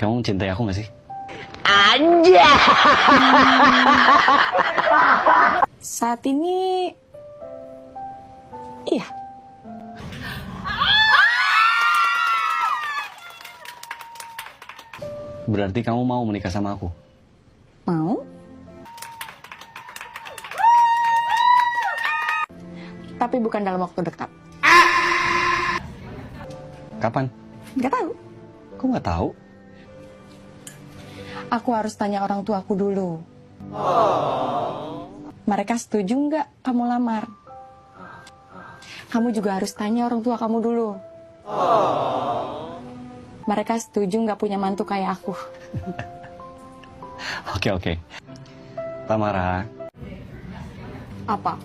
Kamu mencintai aku gak sih? Aja. Saat ini, iya. Berarti kamu mau menikah sama aku? Mau? Tapi bukan dalam waktu dekat. Kapan? Gak tahu. Kok gak tahu? Aku harus tanya orang tuaku dulu. Mereka setuju nggak kamu lamar? Kamu juga harus tanya orang tua kamu dulu. Mereka setuju nggak punya mantu kayak aku? Oke. Tamara. Apa?